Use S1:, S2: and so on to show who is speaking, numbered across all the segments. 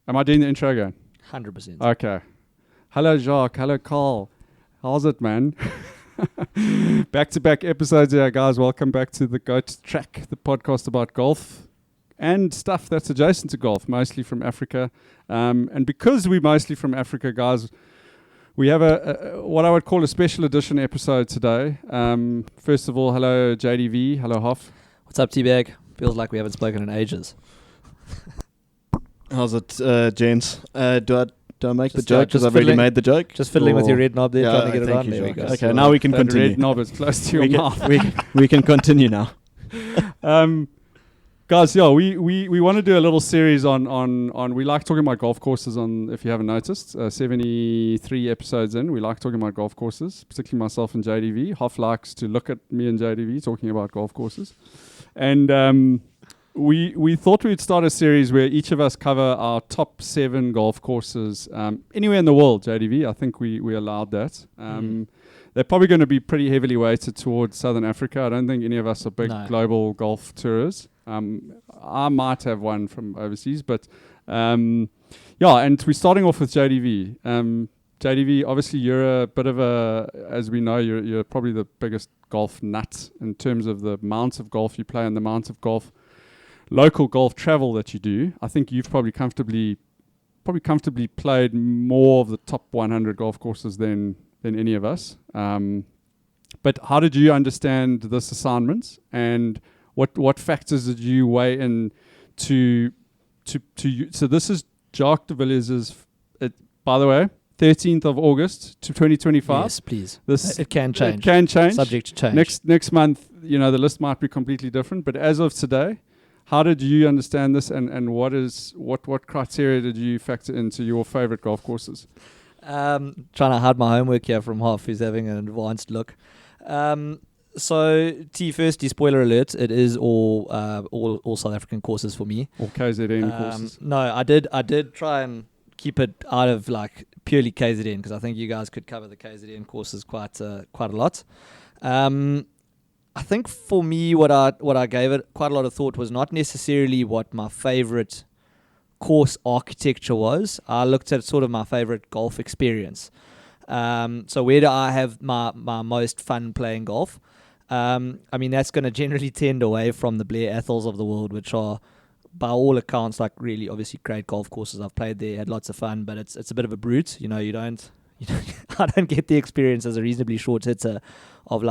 S1: Am I doing the intro again?
S2: 100%.
S1: Okay. Hello, Jacques. Hello, Carl. How's it, man? Back-to-back episodes here, guys. Welcome back to the Goat Track, the podcast about golf and stuff that's adjacent to golf, mostly from Africa. And because we're mostly from Africa, guys, we have a what I would call a special edition episode today. First of all, hello, JDV. Hello, Hoff.
S2: What's up, T-Bag? Feels like we haven't spoken in ages.
S3: How's it, gents? Do I make the
S2: Just,
S3: joke? Because I've already made the joke.
S2: Just fiddling with your red knob there,
S3: Yeah,
S2: trying to get it
S3: thank
S2: on.
S3: you,
S2: There we
S3: Jacques.
S2: go.
S3: Okay, now we can
S1: That
S3: continue.
S1: red knob is close to your mouth.
S3: we can continue now.
S1: Guys, yeah, we want to do a little series on we like talking about golf courses on, if you haven't noticed, 73 episodes in, we like talking about golf courses, particularly myself and JDV. Hoff likes to look at me and JDV talking about golf courses. And we thought we'd start a series where each of us cover our top 7 golf courses anywhere in the world, JDV. I think we allowed that. They're probably going to be pretty heavily weighted towards Southern Africa. I don't think any of us are big global golf tourists. I might have one from overseas, but and we're starting off with JDV. JDV, obviously you're a bit of a, as we know, you're probably the biggest golf nut in terms of the amount of golf you play and the amount of local golf travel that you do. I think you've probably comfortably played more of the top 100 golf courses than any of us. But how did you understand this assignment, and what factors did you weigh in to you? So this is Jacques de Villiers' by the way, 13th of August to 2025.
S2: Yes, please.
S1: It
S2: can change.
S1: It can change.
S2: Subject to change.
S1: Next month, the list might be completely different. But as of today, how did you understand this, and what criteria did you factor into your favorite golf courses?
S2: Trying to hide my homework here from Hoff, who's having an advanced look. So, firstly, spoiler alert, it is all South African courses for me.
S1: Or KZN courses?
S2: No, I did try and keep it out of like purely KZN, because I think you guys could cover the KZN courses quite a lot. I think for me, what I gave it quite a lot of thought was not necessarily what my favorite course architecture was. I looked at sort of my favorite golf experience. So where do I have my most fun playing golf? I mean, that's going to generally tend away from the Blair Athels of the world, which are, by all accounts, like really obviously great golf courses. I've played there, had lots of fun, but it's a bit of a brute. I don't get the experience as a reasonably short hitter of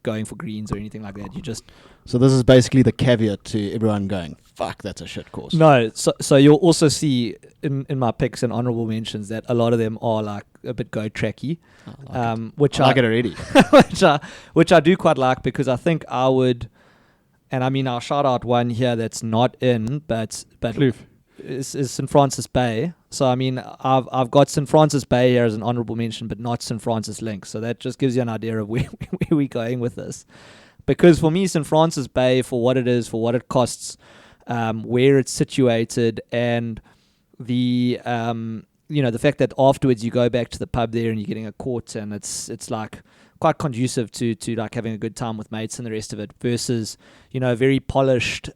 S2: going for greens or anything like that.
S3: So this is basically the caveat to everyone going, fuck, that's a shit course.
S2: No, so you'll also see in my picks and honorable mentions that a lot of them are like a bit go tracky, which
S3: I like it already.
S2: which I do quite like, because I think I would, and I mean I'll shout out one here that's not in, but is St. Francis Bay. So I mean I've got St. Francis Bay here as an honorable mention, but not St. Francis Link. So that just gives you an idea of where we're going with this. Because for me, St. Francis Bay, for what it is, for what it costs, where it's situated, and the the fact that afterwards you go back to the pub there and you're getting a quart, and it's like quite conducive to like having a good time with mates and the rest of it, versus a very polished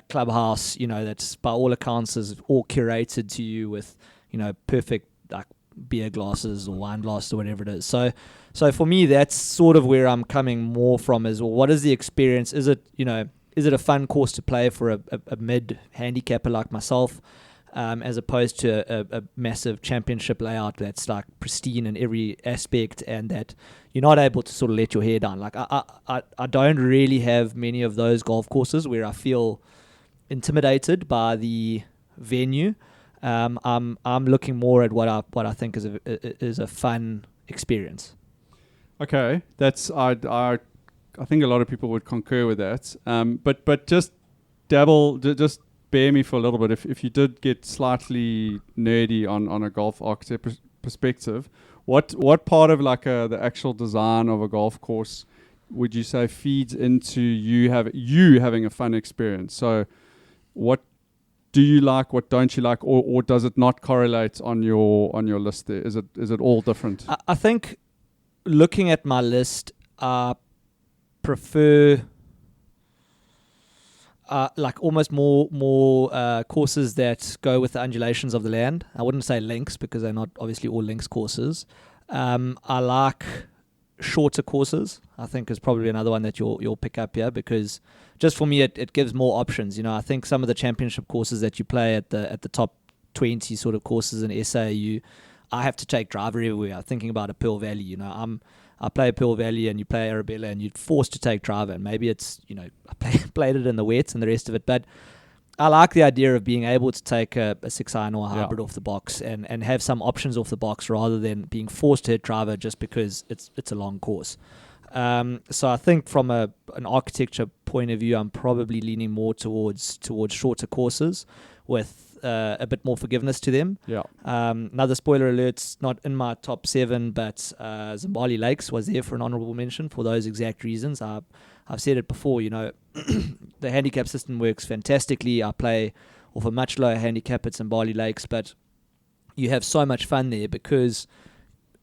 S2: clubhouse that's by all accounts is all curated to you with perfect like beer glasses or wine glasses or whatever it is. So for me, that's sort of where I'm coming more from, is, well, what is the experience? Is it a fun course to play for a mid handicapper like myself, as opposed to a massive championship layout that's like pristine in every aspect, and that you're not able to sort of let your hair down. Like I don't really have many of those golf courses where I feel intimidated by the venue. I'm looking more at what I think is a fun experience.
S1: Okay, that's I think a lot of people would concur with that. But just just bear me for a little bit. If you did get slightly nerdy on a golf architect perspective, what part of like the actual design of a golf course would you say feeds into you having a fun experience? So what do you like, what don't you like, or does it not correlate on your list there? Is it all different?
S2: I think looking at my list, I prefer like almost more courses that go with the undulations of the land. I wouldn't say links because they're not obviously all links courses. I like shorter courses. I think is probably another one that you'll pick up here, because just for me it gives more options. You know, I think some of the championship courses that you play at the top 20 sort of courses in SA, I have to take driver everywhere. I'm thinking about a Pearl Valley. You know, I play Pearl Valley and you play Arabella and you're forced to take driver, and maybe it's, you know, I played it in the wet and the rest of it, but I like the idea of being able to take a 6-iron or a hybrid off the box and have some options off the box rather than being forced to hit driver just because it's a long course. So I think from an architecture point of view, I'm probably leaning more towards shorter courses with a bit more forgiveness to them.
S1: Yeah.
S2: Another spoiler alert, it's not in my top 7, but Zimbali Lakes was there for an honourable mention for those exact reasons. I've said it before, you know, the handicap system works fantastically. I play off a much lower handicap at Zimbali Lakes, but you have so much fun there because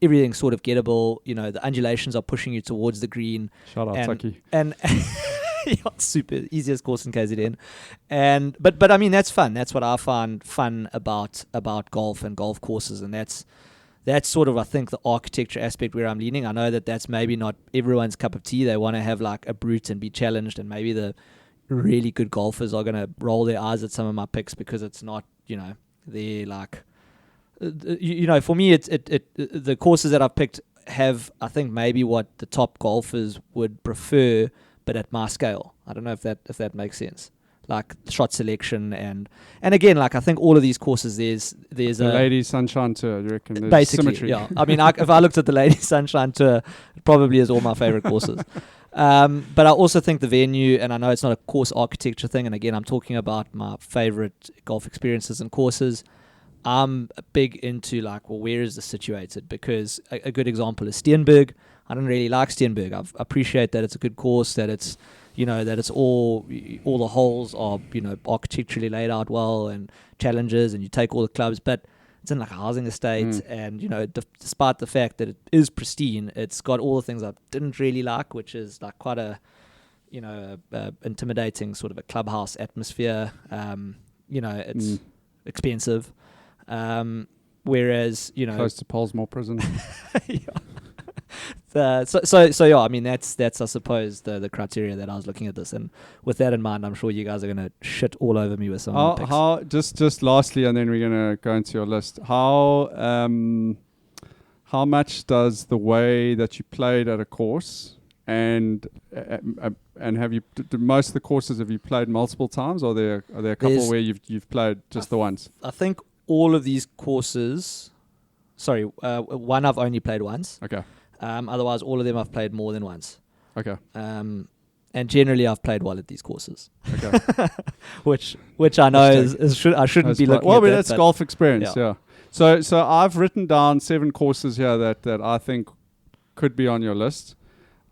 S2: everything's sort of gettable. You know, the undulations are pushing you towards the green.
S1: Shout out, Tucky.
S2: And yeah, super easiest course in KZN, but I mean that's fun. That's what I find fun about golf and golf courses, and that's sort of, I think, the architecture aspect where I'm leaning. I know that that's maybe not everyone's cup of tea. They want to have like a brute and be challenged, and maybe the really good golfers are going to roll their eyes at some of my picks because it's not, you know, they're like, you know, for me, the courses that I've picked have, I think, maybe what the top golfers would prefer, but at my scale. I don't know if that makes sense. Like shot selection and again, like I think all of these courses, there's
S1: the
S2: a
S1: Ladies Sunshine Tour. You reckon there's
S2: basically
S1: symmetry?
S2: Yeah. I mean, if I looked at the Ladies Sunshine Tour, it probably is all my favorite courses. But I also think the venue, and I know it's not a course architecture thing, and again, I'm talking about my favorite golf experiences and courses. I'm big into like, well, where is this situated? Because a good example is Steenberg. I don't really like Steenberg. I appreciate that it's a good course, that it's, you know, that it's all the holes are, you know, architecturally laid out well and challenges, and you take all the clubs, but it's in like a housing estate, and, you know, despite the fact that it is pristine, it's got all the things I didn't really like, which is like quite a, you know, intimidating sort of a clubhouse atmosphere. You know, it's expensive. Whereas, you know,
S1: close to Polesmore Prison.
S2: Yeah. So yeah, I mean that's I suppose the criteria that I was looking at this, and with that in mind, I'm sure you guys are gonna shit all over me with some picks.
S1: How just lastly, and then we're gonna go into your list. How much does the way that you played at a course and have you most of the courses, have you played multiple times, or are there a couple where you've played just the once?
S2: I think all of these courses. Sorry, one I've only played once.
S1: Okay.
S2: Otherwise, all of them I've played more than once.
S1: Okay.
S2: And generally, I've played well at these courses.
S1: Okay.
S2: which I know I shouldn't be looking at.
S1: Well, that's golf experience. Yeah. So I've written down 7 courses here that I think could be on your list.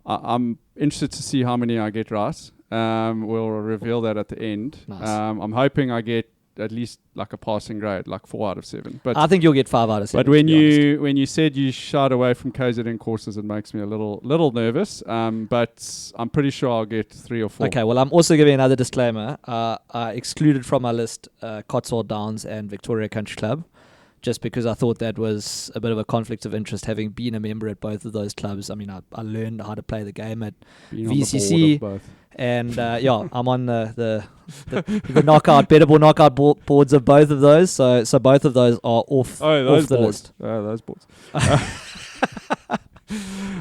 S1: I'm interested to see how many I get right. We'll reveal that at the end.
S2: Nice.
S1: I'm hoping I get at least like a passing grade, like 4 out of 7. But
S2: I think you'll get 5 out of 7.
S1: But when you said you shied away from KZN courses, it makes me a little nervous. But I'm pretty sure I'll get 3 or 4.
S2: Okay, well, I'm also giving another disclaimer. I excluded from my list Cotswold Downs and Victoria Country Club, just because I thought that was a bit of a conflict of interest, having been a member at both of those clubs. I mean, I learned how to play the game at VCC. And I'm on the knockout, bettable knockout boards of both of those. So both of those are off the list.
S1: Those boards.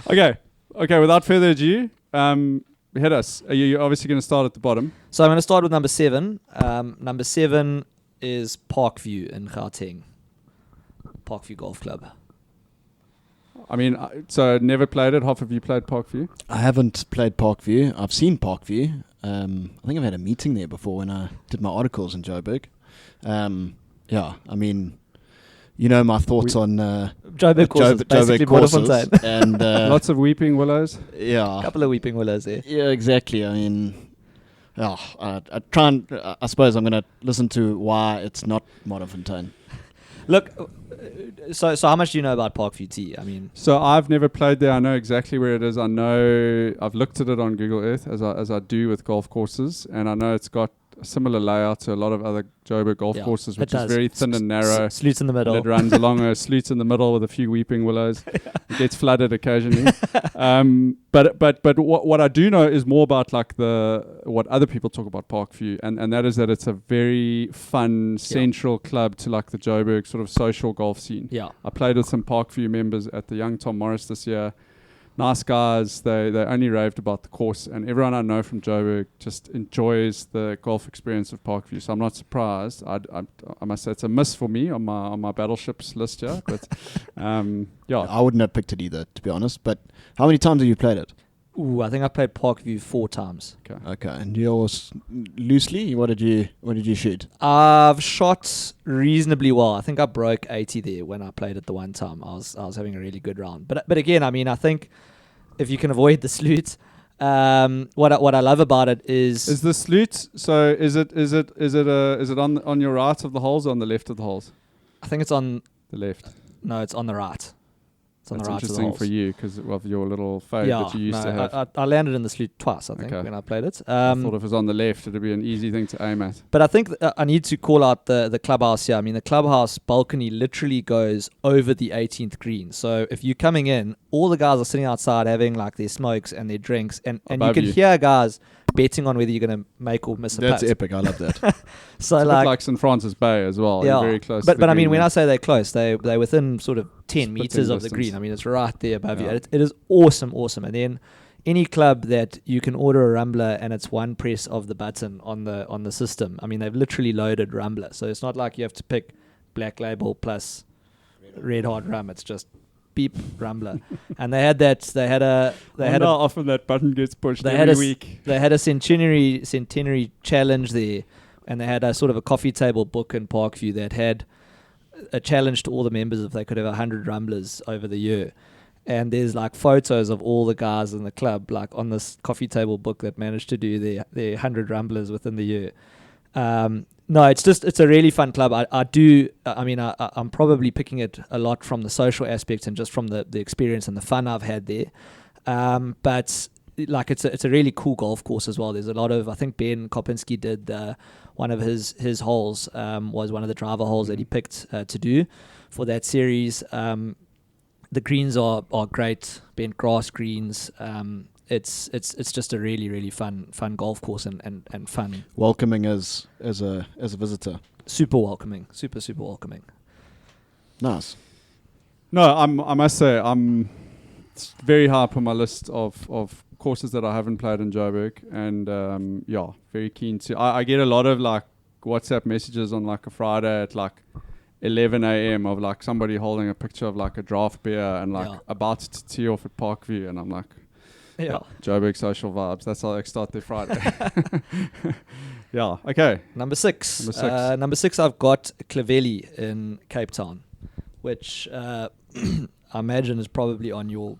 S1: Okay. Without further ado, hit us. You're obviously going to start at the bottom.
S2: So I'm going to start with number 7. Number 7 is Parkview in Gauteng. Parkview Golf Club.
S1: I mean, so never played it. Half of you played Parkview?
S3: I haven't played Parkview. I've seen Parkview. I think I've had a meeting there before when I did my articles in Joburg. I mean, you know my thoughts on
S2: Joburg courses, basically
S3: courses and
S1: lots of weeping willows.
S3: Yeah,
S2: a couple of weeping willows there.
S3: Yeah, exactly. I mean, I try and I suppose I'm going to listen to why it's not Modderfontein.
S2: Look, so how much do you know about Parkview T? I mean,
S1: so I've never played there. I know exactly where it is. I know I've looked at it on Google Earth as I do with golf courses, and I know it's got a similar layout to a lot of other Joburg golf courses, which is very thin and narrow.
S2: Sloots in the middle.
S1: And it runs along a sloot in the middle with a few weeping willows. It gets flooded occasionally. But what I do know is more about like what other people talk about Parkview, and that is that it's a very fun central club to like the Joburg sort of social golf scene.
S2: Yeah.
S1: I played with some Parkview members at the Young Tom Morris this year. Nice guys. They only raved about the course, and everyone I know from Joburg just enjoys the golf experience of Parkview. So I'm not surprised. I must say it's a miss for me on my battleships list here. But
S3: I wouldn't have picked it either, to be honest. But how many times have you played it?
S2: Ooh, I think I played Parkview 4 times.
S3: Okay. And yours, loosely, what did you shoot?
S2: I've shot reasonably well. I think I broke 80 there when I played it the one time. I was having a really good round. But again, I mean, I think if you can avoid the sloot, what I love about it is
S1: the sloot. So is it on your right of the holes or on the left of the holes?
S2: I think it's on
S1: the left.
S2: No, it's on the right. It's on
S1: That's
S2: the right
S1: interesting
S2: of the
S1: for you because of your little fade that you used to have.
S2: I landed in the sloot twice, I think, when I played it.
S1: I thought if it was on the left, it would be an easy thing to aim at.
S2: But I think I need to call out the clubhouse here. I mean, the clubhouse balcony literally goes over the 18th green. So if you're coming in, all the guys are sitting outside having like their smokes and their drinks, and you can hear guys betting on whether you're going to make or miss a putt.
S3: That's epic. I love that.
S2: So
S1: it's like St. Francis Bay as well.
S2: Yeah,
S1: you're very close.
S2: But I mean, when I say they're close, they're within sort of 10 meters of the green. I mean, it's right there above you. It is awesome. And then any club that you can order a rumbler and it's one press of the button on the system. I mean, they've literally loaded rumbler, so it's not like you have to pick Black Label plus Red Hot Rum. It's just beep rumbler. And they had that. They had
S1: often that button gets pushed every week.
S2: They had a centenary challenge there, and they had a sort of a coffee table book in Parkview that had a challenge to all the members if they could have 100 rumblers over the year. And there's like photos of all the guys in the club, like on this coffee table book, that managed to do their 100 rumblers within the year. No, it's a really fun club. I'm probably picking it a lot from the social aspects and just from the experience and the fun I've had there. But like it's a really cool golf course as well. There's a lot of, I think Ben Kopinski did one of his holes was one of the driver holes that he picked to do for that series. The greens are great, bent grass greens. It's just a really, really fun golf course and fun.
S3: Welcoming as a visitor.
S2: Super welcoming. Super welcoming.
S3: Nice.
S1: No, I must say it's very high up on my list of courses that I haven't played in Joburg, and very keen to. I get a lot of like WhatsApp messages on like a Friday at like 11 a.m. of like somebody holding a picture of like a draft beer and like about to tee off at Parkview, and I'm like, Joburg social vibes. That's how they start their Friday. Okay.
S2: Number six. I've got Clovelly in Cape Town, which I imagine is probably on your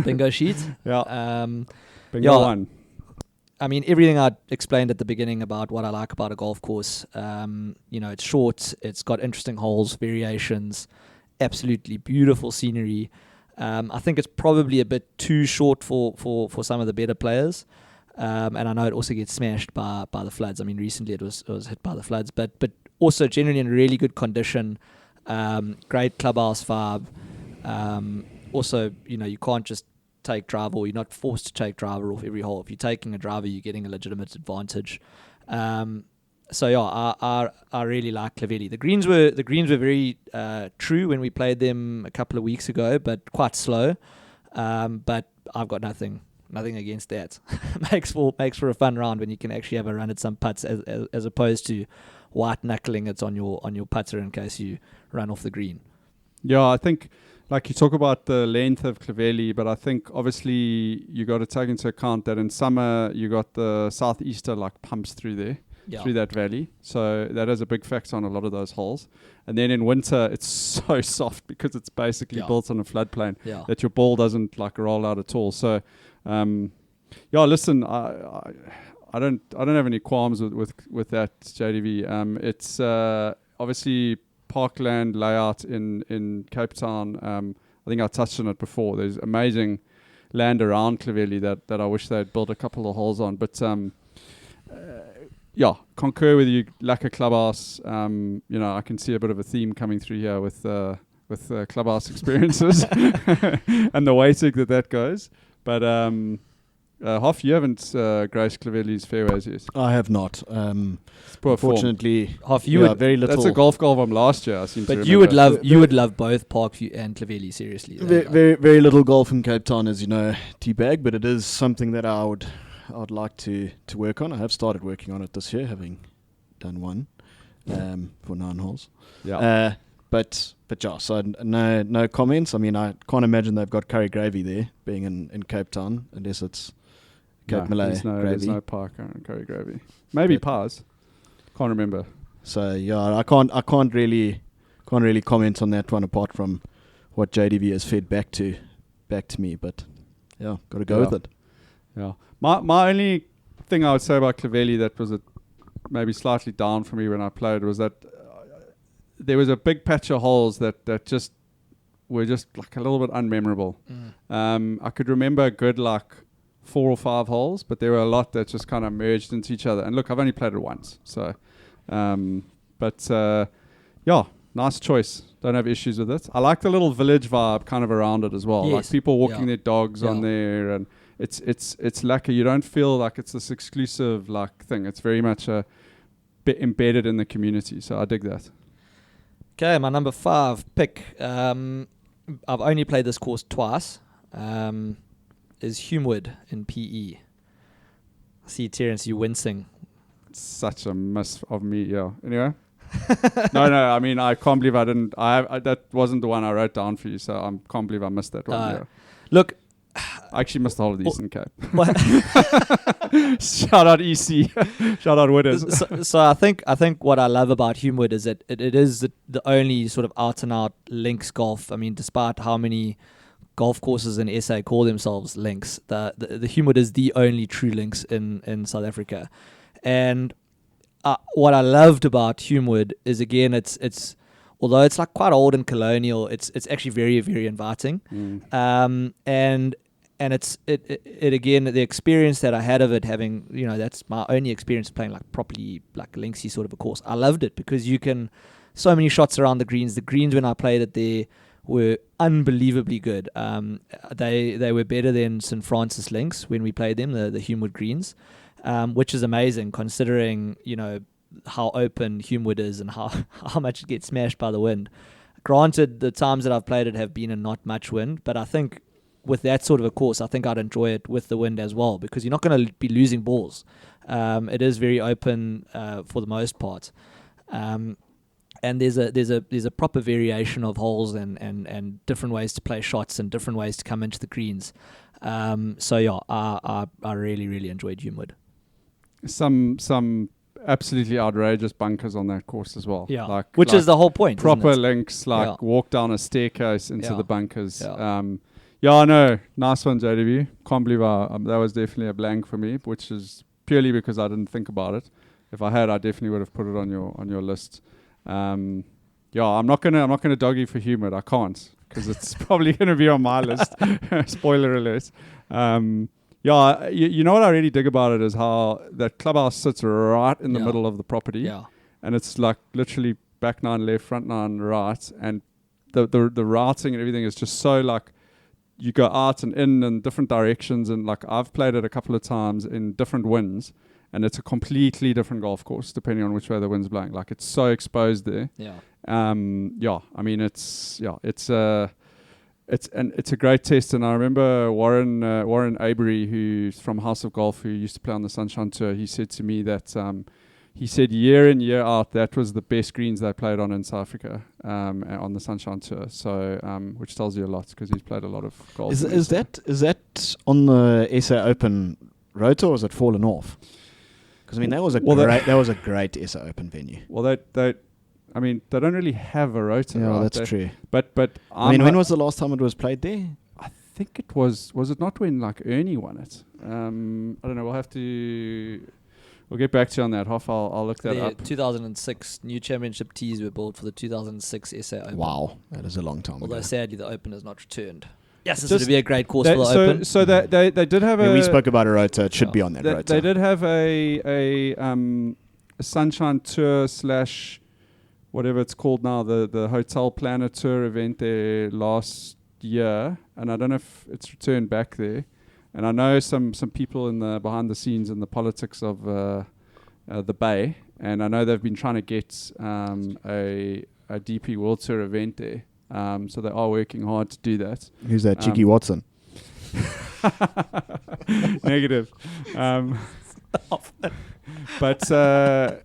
S2: bingo sheet.
S1: Bingo one.
S2: I mean, everything I explained at the beginning about what I like about a golf course. It's short, it's got interesting holes, variations, absolutely beautiful scenery. I think it's probably a bit too short for some of the better players. And I know it also gets smashed by the floods. I mean, recently it was hit by the floods, but also generally in really good condition. Great clubhouse vibe. Also, you can't just take driver, or you're not forced to take driver off every hole. If you're taking a driver, you're getting a legitimate advantage. I really like Clovelly. The greens were very true when we played them a couple of weeks ago, but quite slow. But I've got nothing against that. makes for a fun round when you can actually have a run at some putts as opposed to white knuckling it on your putter in case you run off the green.
S1: Yeah, I think like you talk about the length of Clovelly, but I think obviously you got to take into account that in summer you got the southeaster like pumps through there. Through that valley, so that has a big factor on a lot of those holes. And then in winter it's so soft because it's basically built on a floodplain that your ball doesn't like roll out at all. So listen, I don't have any qualms with that JDV. It's obviously parkland layout in Cape Town. I think I touched on it before. There's amazing land around Clovelly that I wish they'd built a couple of holes on, but concur with you. Lack of clubhouse. I can see a bit of a theme coming through here with clubhouse experiences and the waiting that goes. But Hoff, you haven't graced Clavelli's fairways yet.
S3: I have not.
S1: Poor
S3: Unfortunately,
S2: Hoff,
S3: very little.
S1: That's a golf from last year. I seem to
S2: but you would love both Parkview and Clavelli, seriously.
S3: Very little golf in Cape Town, as you know, teabag. But it is something that I'd like to work on. I have started working on it this year, having done one for 9 holes.
S1: Yeah.
S3: But yeah, so no comments. I mean, I can't imagine they've got curry gravy there, being in Cape Town, unless it's Cape Malay gravy.
S1: There's no pie curry gravy. Maybe pies. Can't remember.
S3: So yeah, I can't really comment on that one apart from what JDV has fed back to me. But yeah, got to go with it.
S1: Yeah. My only thing I would say about Clavelli that was maybe slightly down for me when I played was that there was a big patch of holes that just were just like a little bit unmemorable. I could remember good like 4 or 5 holes, but there were a lot that just kind of merged into each other. And look, I've only played it once, so nice choice. Don't have issues with it. I like the little village vibe kind of around it as well.
S2: Yes.
S1: Like people walking their dogs on there, and it's like you don't feel like it's this exclusive like thing. It's very much a bit embedded in the community. So I dig that.
S2: Okay, my number 5 pick. I've only played this course twice. Is Humewood in PE. I see, Terence, you wincing.
S1: It's such a miss of me, yeah. Anyway. No, I mean, I can't believe I didn't. I that wasn't the one I wrote down for you, so I can't believe I missed that one. Yeah.
S2: Look,
S1: I actually missed the whole of the Eastern Cape. Shout out EC. Shout out Winners.
S2: So I think what I love about Humewood is that it is the only sort of out and out links golf. I mean, despite how many golf courses in SA call themselves links, the Humewood is the only true links in South Africa. And what I loved about Humewood is, again, it's although it's like quite old and colonial, it's actually very, very inviting. And it's again, the experience that I had of it, having, that's my only experience playing like properly like linksy sort of a course. I loved it because you can so many shots around the greens. The greens when I played it there were unbelievably good. They were better than St. Francis links when we played them, the Humewood greens, which is amazing considering how open Humewood is and how much it gets smashed by the wind. Granted, the times that I've played it have been in not much wind, but I think with that sort of a course, I think I'd enjoy it with the wind as well, because you're not going to be losing balls. It is very open for the most part, and there's a proper variation of holes and different ways to play shots and different ways to come into the greens. So yeah, I really, really enjoyed Humewood. Some
S1: absolutely outrageous bunkers on that course as well.
S2: Yeah, which is the whole point.
S1: Proper links, walk down a staircase into the bunkers. Yeah, I know. Nice one, JDV. Can't believe that was definitely a blank for me, which is purely because I didn't think about it. If I had, I definitely would have put it on your list. I'm not gonna dog you for Humewood. I can't, because it's probably gonna be on my list. Spoiler alert. You know what I really dig about it is how that clubhouse sits right in the middle of the property. Yeah. And it's like literally back 9 left, front 9 right, and the routing and everything is just so like you go out and in and different directions, and like I've played it a couple of times in different winds, and it's a completely different golf course depending on which way the wind's blowing. Like it's so exposed there. Yeah. I mean it's a great test, and I remember Warren Avery, who's from House of Golf, who used to play on the Sunshine Tour. He said to me that he said year in year out that was the best greens they played on in South Africa on the Sunshine Tour. So which tells you a lot because he's played a lot of golf.
S3: Is that on the SA Open rotor, or has it fallen off? Because I mean that was a great SA Open venue.
S1: Well, they don't really have a rotor.
S3: Yeah,
S1: right?
S3: That's true.
S1: But
S3: when was the last time it was played there?
S1: I think it was it not when like Ernie won it? I don't know. We'll get back to you on that, Hoff. I'll look that up.
S2: 2006 new championship tees were built for the 2006 SA Open.
S3: Wow, that is a long time
S2: Although
S3: ago.
S2: sadly the Open has not returned. Yes, this would be a great course for the Open.
S1: So they did have
S3: we spoke about a rotor. It should be on that rotor.
S1: They did have a a Sunshine Tour / whatever it's called now, the Hotel Planner Tour event there last year, and I don't know if it's returned back there. And I know some people in the behind the scenes in the politics of the Bay, and I know they've been trying to get a DP World Tour event there. So they are working hard to do that.
S3: Who's that? Cheeky Watson.
S1: Negative. But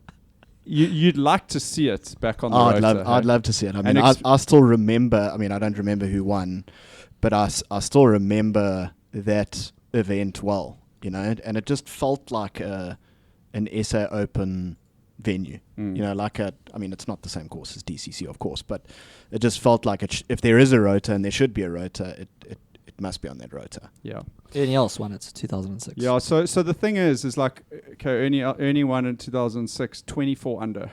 S1: you'd like to see it back on the rotor.
S3: I'd love to see it. I mean, I still remember. I mean, I don't remember who won, but I still remember that event well. You know, and it just felt like an SA Open venue. You know, I mean, it's not the same course as DCC, of course, but it just felt like if there is a rotor, and there should be a rotor, it must be on that rotor.
S1: Yeah.
S2: Ernie else won it 2006.
S1: Yeah. So the thing is like, okay, Ernie won in 2006, 24 under.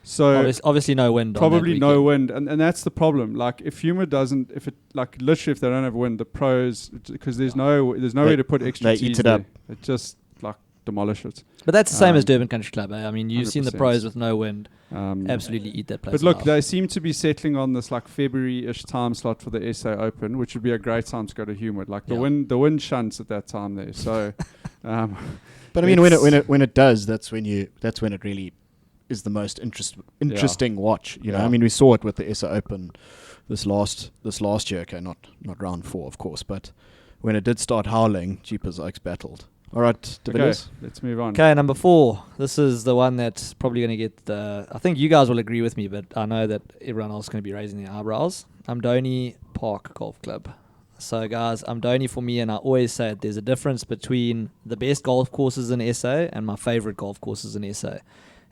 S1: So
S2: obviously no wind.
S1: Probably no wind, and that's the problem. Like if Humor doesn't, if they don't have wind, the pros, because there's no way to put extra.
S3: They eat it up.
S1: It just like demolish it.
S2: But that's the same as Durban Country Club. I mean, you've seen the
S1: 100%.
S2: pros with no wind. Absolutely eat that place.
S1: But look,
S2: alive.
S1: they seem to be settling on this like February-ish time slot for the SA Open, which would be a great time to go to Humewood. Like the wind shunts at that time there. So,
S3: but I mean, when it does, that's when it really is the most interesting watch. You know, I mean, we saw it with the SA Open this last year. Okay, not round 4, of course, but when it did start howling, Jeepers Oaks battled. All right,
S1: okay, let's move on.
S2: Okay, number 4. This is the one that's probably going to get I think you guys will agree with me, but I know that everyone else is going to be raising their eyebrows. Amdoni Park Golf Club. So, guys, Amdoni for me, and I always say it, there's a difference between the best golf courses in SA and my favorite golf courses in SA.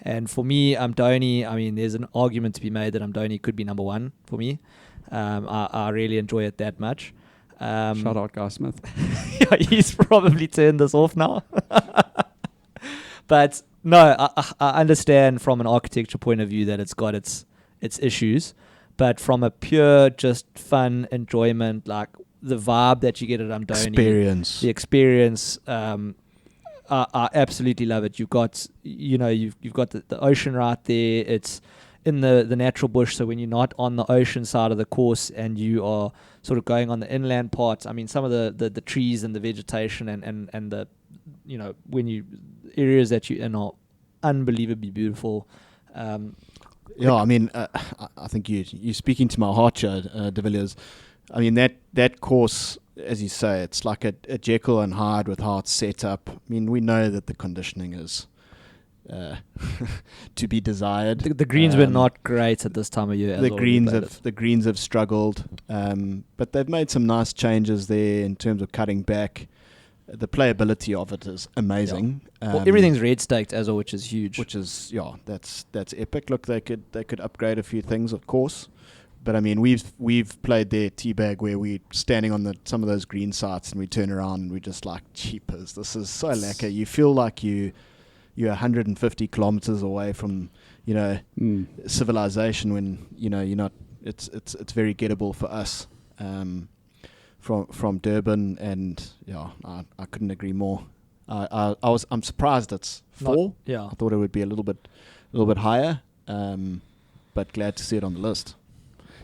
S2: And for me, Amdoni, I mean, there's an argument to be made that Amdoni could be number 1 for me. I really enjoy it that much.
S1: Shout out Guy Smith.
S2: Yeah, he's probably turned this off now. But no, I understand from an architecture point of view that it's got its issues. But from a pure just fun enjoyment, like the vibe that you get at Amdoni, the experience, I absolutely love it. You've got the ocean right there. It's in the natural bush, so when you're not on the ocean side of the course and you are sort of going on the inland parts, I mean, some of the trees and the vegetation and the, you know, areas that you're in are unbelievably beautiful.
S3: Yeah, I mean, I think you're speaking to my heart here, De Villiers. I mean, that course, as you say, it's like a Jekyll and Hyde with how it's set up. I mean, we know that the conditioning is to be desired.
S2: The greens were not great at this time of year.
S3: The greens have struggled, but they've made some nice changes there in terms of cutting back. The playability of it is amazing.
S2: Yeah. Well, everything's red staked as well, which is huge.
S3: Which is that's epic. Look, they could upgrade a few things, of course. But I mean, we've played their teabag where we're standing on some of those green sites and we turn around and we're just like, cheapers. This is so lacquer. You feel like you're 150 kilometers away from, you know, civilization when, you know, you're not. It's very gettable for us from Durban, and yeah, I couldn't agree more. I'm surprised it's 4. I thought it would be a little bit higher, but glad to see it on the list.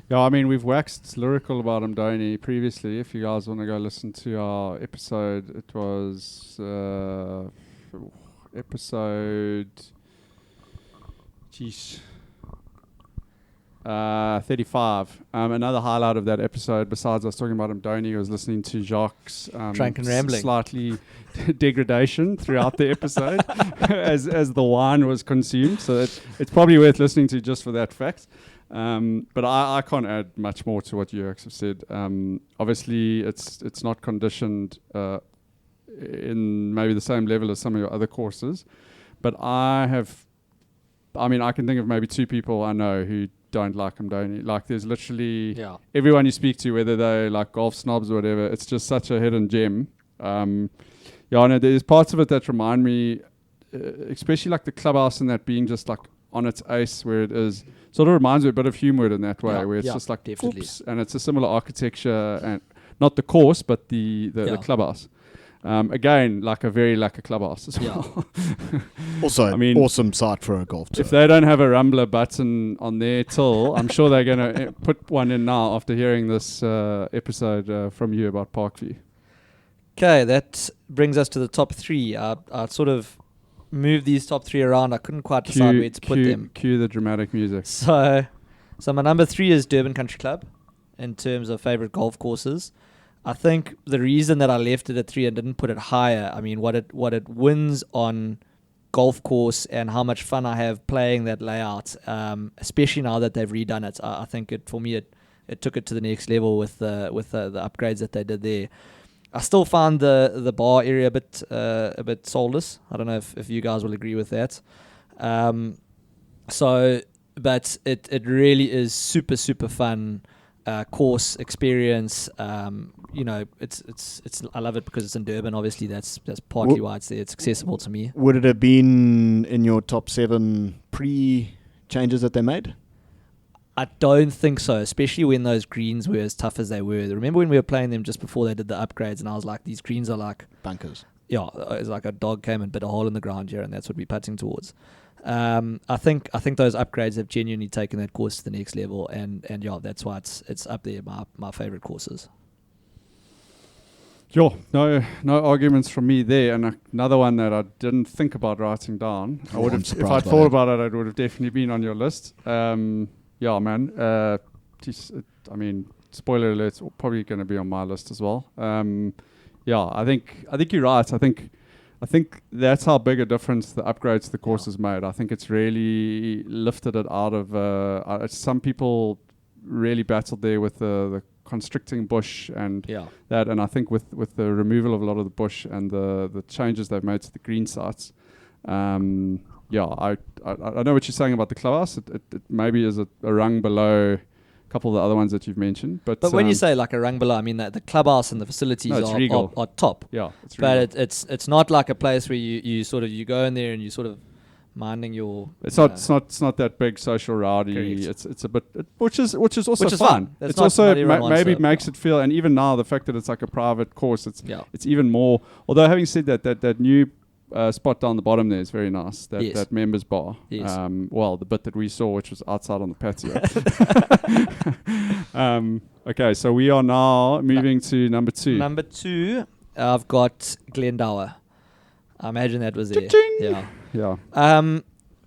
S1: Yeah, I mean, we've waxed lyrical about Amdoni previously. If you guys want to go listen to our episode, it was episode 35. Another highlight of that episode, besides us talking about Amdoni, was listening to Jacques'
S2: Drunk and rambling.
S1: Slightly degradation throughout the episode as the wine was consumed. So it's probably worth listening to just for that fact. But I can't add much more to what you have said. Obviously, it's not conditioned in maybe the same level as some of your other courses. But I can think of maybe 2 people I know who don't like Amdoni. Like, there's literally everyone you speak to, whether they're like golf snobs or whatever, it's just such a hidden gem. There's parts of it that remind me, especially like the clubhouse and that being just like on its ace, where it is. Sort of reminds me a bit of Humewood in that way, where it's just like, oops, and it's a similar architecture, and not the course, but the clubhouse. Again, like a clubhouse as well.
S3: Also,
S1: I mean,
S3: awesome site for a golf tour.
S1: If they don't have a rumbler button on their till, I'm sure they're going to put one in now after hearing this episode from you about Parkview.
S2: Okay, that brings us to the top 3. I sort of moved these top 3 around. I couldn't quite decide where to put them.
S1: Cue the dramatic music.
S2: So my number 3 is Durban Country Club in terms of favorite golf courses. I think the reason that I left it at 3 and didn't put it higher, I mean, what it wins on golf course and how much fun I have playing that layout, especially now that they've redone it. I think it took it to the next level with the upgrades that they did there. I still found the bar area a bit soulless. I don't know if you guys will agree with that. But it really is super, super fun course experience. It's I love it because it's in Durban. Obviously, that's partly why it's there. It's accessible to me.
S3: Would it have been in your top 7 pre-changes that they made?
S2: I don't think so, especially when those greens were as tough as they were. Remember when we were playing them just before they did the upgrades, and I was like, these greens are like
S3: bunkers.
S2: Yeah, it's like a dog came and bit a hole in the ground here, and that's what we're putting towards. I think those upgrades have genuinely taken that course to the next level, and yeah, that's why it's up there, my favorite courses.
S1: Sure, no arguments from me there. And another one that I didn't think about writing down. I would have, if I'd thought about it, it would have definitely been on your list. Yeah, man. I mean, spoiler alert, it's probably going to be on my list as well. Yeah, I think you're right. I think that's how big a difference the upgrades to the course has made. I think it's really lifted it out of some people really battled there with the constricting bush and that, and I think with the removal of a lot of the bush and the changes they've made to the green sites, I know what you're saying about the clubhouse. It maybe is a rung below a couple of the other ones that you've mentioned, but
S2: when you say like a rung below, I mean that the clubhouse and the facilities are top.
S1: Yeah, it's regal.
S2: But it's not like a place where you go in there and you sort of minding your.
S1: It's not that big social rowdy.
S2: Correct.
S1: It's a bit, which is also fun.
S2: That's
S1: it's
S2: not
S1: also
S2: everyone wants
S1: maybe
S2: it.
S1: makes it feel, and even now the fact that it's like a private course, it's even more. Although having said that new spot down the bottom there is very nice. That members bar.
S2: Yes.
S1: Well, the bit that we saw, which was outside on the patio. Okay, so we are now moving to number 2.
S2: Number 2, I've got Glendower. I imagine that was there.
S1: Cha-ching! Yeah.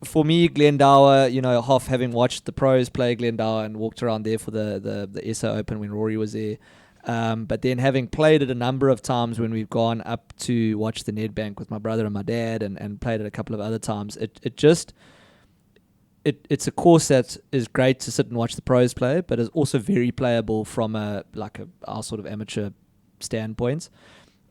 S2: For me, Glendower, half having watched the pros play Glendower and walked around there for the SA Open when Rory was there. But then having played it a number of times when we've gone up to watch the Nedbank with my brother and my dad and played it a couple of other times, it's a course that is great to sit and watch the pros play, but is also very playable from our sort of amateur standpoint.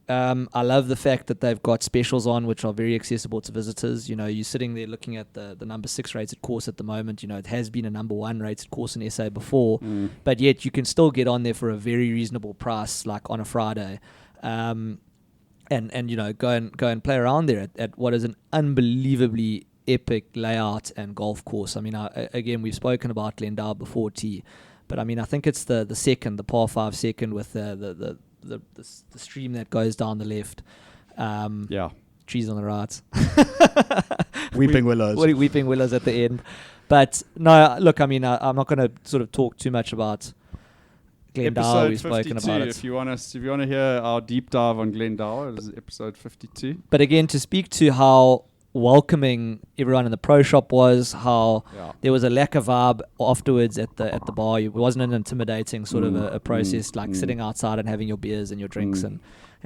S2: I love the fact that they've got specials on which are very accessible to visitors. You're sitting there looking at the number 6 rated course at the moment. It has been a number 1 rated course in SA before, but yet you can still get on there for a very reasonable price, like on a Friday, and go and play around there at what is an unbelievably epic layout and golf course. I mean, again, we've spoken about Glendower before, but I mean, I think it's the second, the par 5 second with the stream that goes down the left. Trees on the right.
S3: Weeping willows.
S2: Weeping willows at the end. But no, look, I mean, I'm not going to sort of talk too much about Glendower. We've spoken about it.
S1: If you want to hear our deep dive on Glendower, this is episode 52.
S2: But again, to speak to how welcoming everyone in the pro shop was, how there was a lack of vibe afterwards at the bar. It wasn't an intimidating sort of a process, sitting outside and having your beers and your drinks and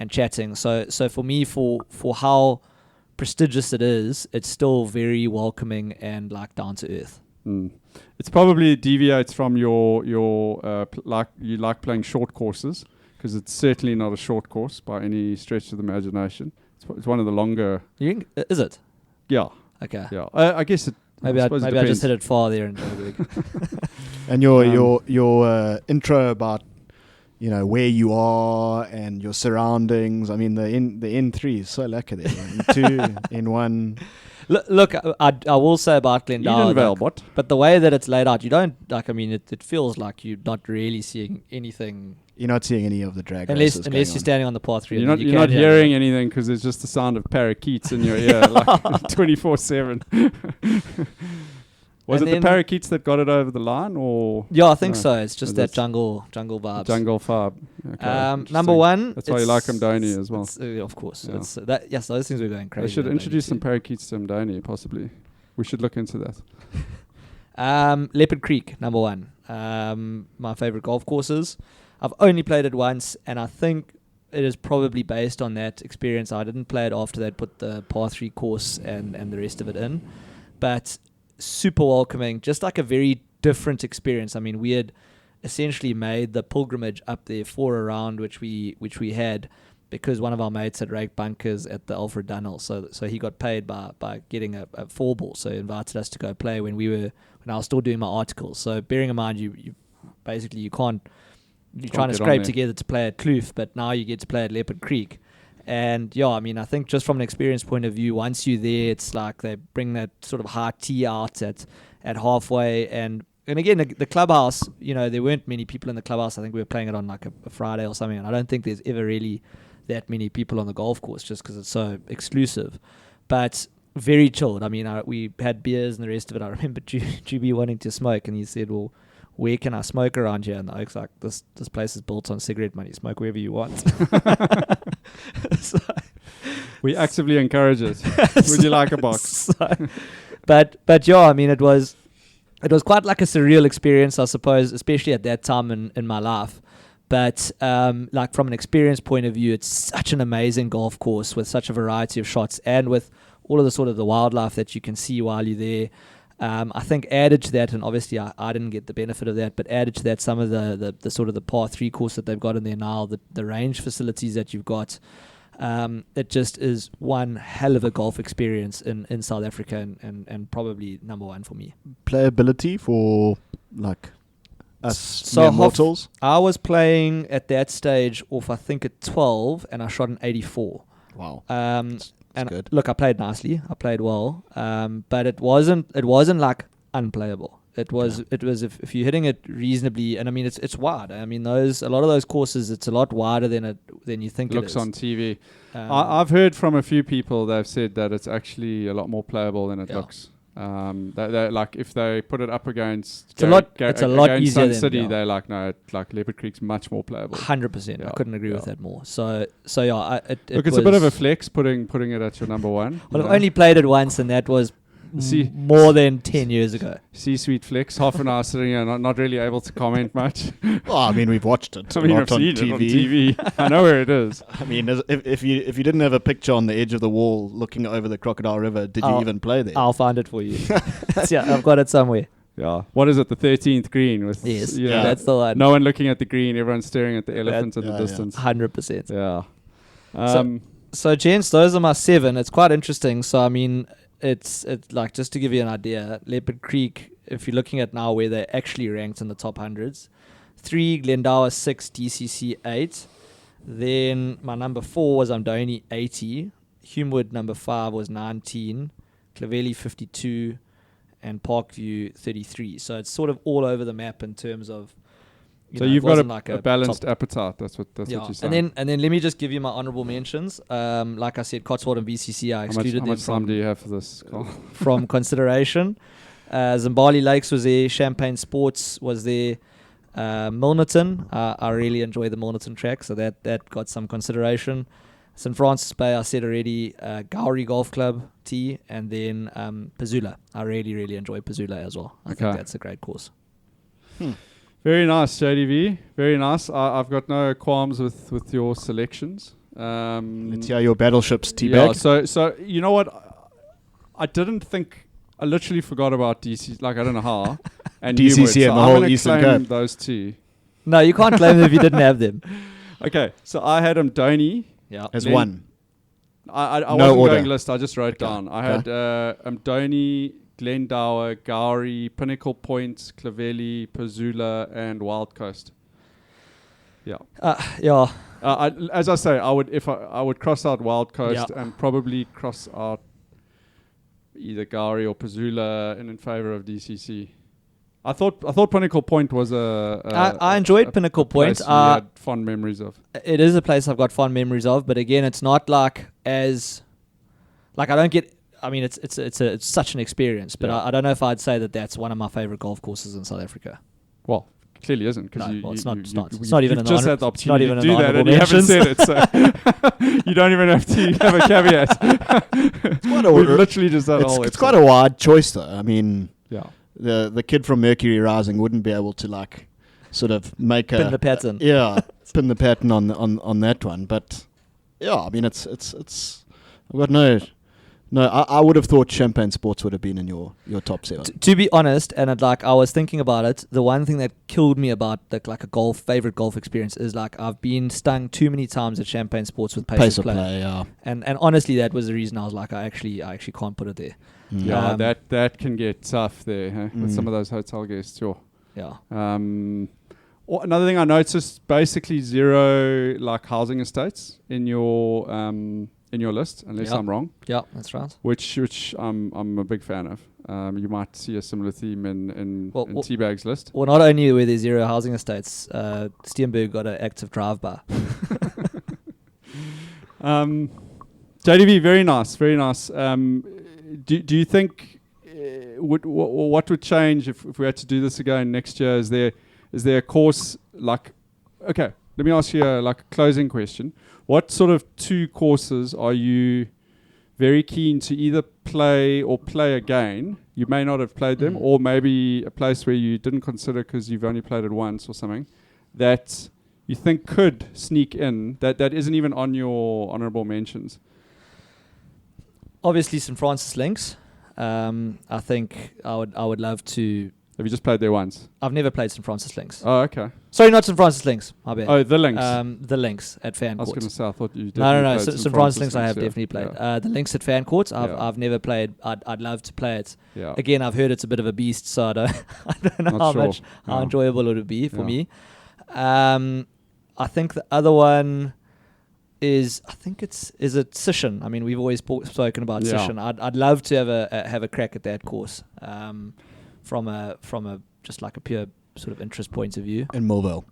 S2: chatting. So for me, for how prestigious it is, it's still very welcoming and like down to earth.
S1: It's probably deviates from your you like playing short courses, because it's certainly not a short course by any stretch of the imagination. It's one of the longer.
S2: Is it?
S1: Yeah.
S2: Okay.
S1: Yeah. I guess it.
S2: Maybe I just hit it far there in Joburg.
S3: And your intro about where you are and your surroundings. I mean, the N3 is so lacquer there. N2, N1.
S2: Look, I will say about Glendower, but the way that it's laid out, you don't it feels like you're not really seeing anything
S3: You're not seeing any of the drag
S2: unless
S3: races
S2: you're
S3: going on.
S2: standing on the par 3.
S1: You're not hearing anything because there's just the sound of parakeets in your ear, like 24/7. Was
S2: And
S1: it the
S2: then-
S1: parakeets that got it over the line, or
S2: Yeah, I think
S1: No.
S2: so. It's just
S1: It
S2: that
S1: is.
S2: jungle vibes.
S1: jungle fab? Okay,
S2: Number
S1: interesting.
S2: one.
S1: That's why you like Mdoni as well.
S2: Of course.
S1: Yeah.
S2: It's, yes, those things were going crazy.
S1: They should
S2: on
S1: introduce
S2: Mdoni
S1: some
S2: too.
S1: parakeets to Mdoni, possibly. We should look into that.
S2: Leopard Creek, number one. My favorite golf courses. I've only played it once, and I think it is probably based on that experience. I didn't play it after they'd put the par 3 course and the rest of it in. But super welcoming, just like a very different experience. I mean, we had essentially made the pilgrimage up there for a round, which we had because one of our mates had raked bunkers at the Alfred Dunnell. So he got paid by getting a 4-ball. So he invited us to go play when I was still doing my articles. So bearing in mind, you basically you can't. You're trying to
S1: get on
S2: scrape
S1: there.
S2: together to play at Kloof, but now you get to play at Leopard Creek. And yeah, I mean, I think just from an experience point of view, once you're there, it's like they bring that sort of high tea out at halfway. And again, the clubhouse, there weren't many people in the clubhouse. I think we were playing it on like a Friday or something. And I don't think there's ever really that many people on the golf course just because it's so exclusive. But very chilled. I mean, we had beers and the rest of it. I remember GB wanting to smoke, and he said, well, where can I smoke around here? And the Oak's like, this place is built on cigarette money. Smoke wherever you want. So,
S1: We actively encourage it. Would you like a box?
S2: But yeah, I mean, it was quite like a surreal experience, I suppose, especially at that time in my life. But like from an experience point of view, it's such an amazing golf course with such a variety of shots and with all of the sort of the wildlife that you can see while you're there. I think added to that, and obviously I didn't get the benefit of that, but added to that some of the sort of the par 3 course that they've got in there now, the range facilities that you've got. It just is one hell of a golf experience in South Africa and probably number one for me.
S3: Playability for like us
S2: So
S3: mere
S2: half-
S3: mortals.
S2: I was playing at that stage off, I think, at 12, and I shot an 84.
S3: Wow.
S2: And
S3: good.
S2: look, I played nicely. I played well. But it wasn't like unplayable. It was if you're hitting it reasonably, and I mean it's wide. I mean a lot of those courses, it's a lot wider than you think
S1: Looks
S2: it is.
S1: on TV. I've heard from a few people they've said that it's actually a lot more playable than it
S2: Yeah.
S1: looks. They like if they put it up against
S2: It's a lot
S1: against
S2: easier
S1: Sun
S2: than-
S1: City,
S2: yeah.
S1: they're like no, like Leopard Creek's much more playable.
S2: 100%. I
S1: Yeah,
S2: couldn't agree with
S1: yeah.
S2: that more. So yeah,
S1: Look, it's a bit of a flex putting it at your number one.
S2: Well, I've only played it once, and that was
S1: See-
S2: more than 10 years ago.
S1: C-suite flex. Half an hour sitting here, not really able to comment much.
S3: Well, I mean, we've watched it.
S1: I mean,
S3: not
S1: I've
S3: on
S1: seen
S3: TV.
S1: it on TV. I know where it is.
S3: I mean, if you didn't have a picture on the edge of the wall looking over the Crocodile River, did you even play there?
S2: I'll find it for you. Yeah, I've got it somewhere.
S1: Yeah. What is it? The 13th green with
S2: Yes,
S1: you know,
S2: that's the one.
S1: no one looking at the green. Everyone's staring at the elephant in the
S3: yeah.
S1: distance.
S2: 100%.
S1: Yeah.
S2: So, gents, those are my 7. It's quite interesting. So, I mean, it's like, just to give you an idea, Leopard Creek, if you're looking at now where they're actually ranked in the top 100s, 3, Glendower 6, DCC 8. Then my number 4 was Mdoni 80. Humewood number 5 was 19. Clovelly 52. And Parkview 33. So it's sort of all over the map in terms of.
S1: So
S2: it
S1: you've got
S2: wasn't
S1: a,
S2: like
S1: a balanced
S2: top-
S1: appetite. That's what you're saying.
S2: and then let me just give you my honorable mentions. Like I said, Cotswold and BCC, I
S1: how
S2: excluded
S1: much
S2: them
S1: time do you have for this, Carl?
S2: from consideration. Zimbali Lakes was there. Champagne Sports was there. Milnerton, I really enjoy the Milnerton track, so that got some consideration. St. Francis Bay, I said already. Gowrie Golf Club, T, and then Pazula. I really, really enjoy Pazula as well. I think that's a great course.
S1: Very nice, JDV. Very nice. I've got no qualms with your selections.
S3: Let's hear your battleships,
S1: Yeah,
S3: Teabag.
S1: so you know what? I didn't think. I literally forgot about DC. Like I don't know how. And
S3: DCC
S1: Newwood, so
S3: and the
S1: I'm
S3: whole
S1: gonna
S3: Eastern
S1: claim
S3: Cape.
S1: those two.
S2: No, you can't claim them if you didn't have them.
S1: Okay, so I had Mdoni.
S2: Yeah.
S3: As
S1: Then-
S3: one.
S1: I
S3: No
S1: wasn't
S3: order.
S1: going list. I just wrote down. I had Mdoni, Glendower, Gowrie, Pinnacle Point, Clovelly, Pazula, and Wild Coast. Yeah.
S2: Yeah.
S1: As I say, I would cross out Wild Coast
S2: Yeah.
S1: and probably cross out either Gowrie or Pazula in favor of DCC. I thought Pinnacle Point was
S2: I enjoyed Pinnacle Point.
S1: place you had fond memories of.
S2: It is a place I've got fond memories of, but again, it's not like as like I don't get. I mean, it's such an experience, but I don't know if I'd say that that's one of my favorite golf courses in South Africa.
S1: Well, clearly isn't because
S2: it's not even.
S1: You've just had the opportunity
S2: to
S1: do that, and you haven't said it, so you don't even have to have a caveat. We've literally just done a whole.
S3: It's quite a wide choice, though. I mean,
S1: yeah.
S3: The kid from Mercury Rising wouldn't be able to like sort of make
S2: pin the pattern.
S3: Pin the pattern on that one. But yeah, I mean it's I've got no. I would have thought Champagne Sports would have been in your top 7.
S2: To be honest, and I was thinking about it, the one thing that killed me about favorite golf experience is like I've been stung too many times at Champagne Sports with pace of play.
S3: Yeah.
S2: And honestly, that was the reason I was like, I actually can't put it there.
S1: Yeah, that can get tough there, huh? With some of those hotel guests, sure.
S2: Yeah.
S1: Another thing I noticed, basically 0 like housing estates in your list, unless I'm wrong.
S2: Yeah, that's right.
S1: Which I'm a big fan of. You might see a similar theme in Teabag's list.
S2: Well, not only were there 0 housing estates, Steenberg got an active drive-by.
S1: JDV, very nice, very nice. Do you think what would change if we had to do this again next year? Is there a course like? Okay, let me ask you a closing question. What sort of 2 courses are you very keen to either play or play again? You may not have played them, or maybe a place where you didn't consider because you've only played it once or something that you think could sneak in that isn't even on your honourable mentions.
S2: Obviously, St. Francis Links. I think I would love to.
S1: Have you just played there once?
S2: I've never played St. Francis Links.
S1: Oh, okay.
S2: Sorry, not St. Francis Links. My bad.
S1: Oh, the Links.
S2: The Links at Fan Courts.
S1: I was going to say, I thought you did.
S2: No. St. Francis Links I have definitely played. Yeah. The Links at Fan Courts, I've never played. I'd love to play it. Yeah. Again, I've heard it's a bit of a beast, so I don't know how enjoyable it would be for me. I think the other one is it Sishan. I mean, we've always spoken about Sishan. I'd love to have a crack at that course. From a just like a pure sort of interest point of view.
S3: And Millville,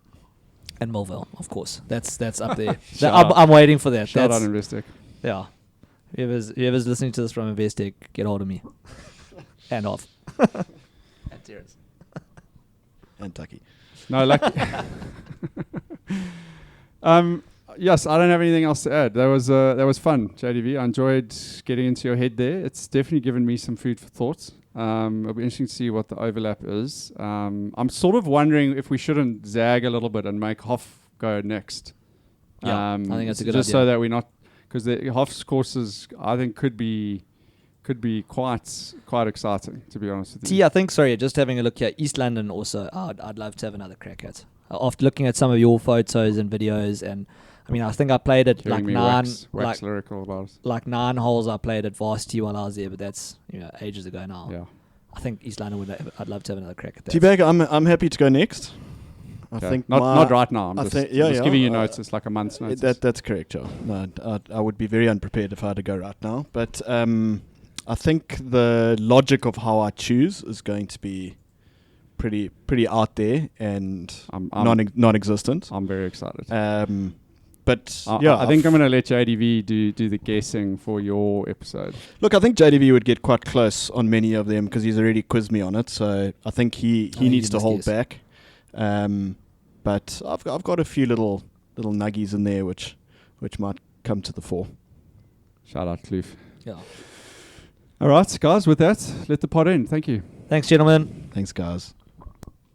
S2: of course. That's up there. I'm waiting for that.
S1: Shout out Investec.
S2: Yeah. Whoever's listening to this from Investec, get hold of me. And off. And Terrence.
S3: And Tucky.
S1: No, lucky. Yes, I don't have anything else to add. That was fun, JDV. I enjoyed getting into your head there. It's definitely given me some food for thought. It'll be interesting to see what the overlap is. I'm sort of wondering if we shouldn't zag a little bit and make Hoff go next.
S2: Yeah, I think that's a good idea.
S1: Just so that we're not, because the Hoff's courses I think could be quite exciting, to be honest with you.
S2: I think, just having a look here, East London also, I'd love to have another crack at. After looking at some of your photos and videos, and I mean, I think I played it
S1: like 9 lyrical about it.
S2: Like 9 holes I played at Varsity while I was there, but that's ages ago now.
S1: Yeah,
S2: I think East London I'd love to have another crack at that.
S3: Teabag, I'm happy to go next. I think
S1: not right now. I'm just giving you notice, like a month's notice.
S3: That's correct, Joe. No, I would be very unprepared if I had to go right now. But I think the logic of how I choose is going to be pretty out there and non-existent.
S1: I'm very excited.
S3: But
S1: I think I'm going to let JDV do the guessing for your episode.
S3: Look, I think JDV would get quite close on many of them because he's already quizzed me on it. So I think he needs to hold back. But I've got a few little nuggies in there which might come to the fore.
S1: Shout out, Kloof.
S2: Yeah.
S1: All right, guys. With that, let the pod end. Thank you.
S2: Thanks, gentlemen.
S3: Thanks, guys.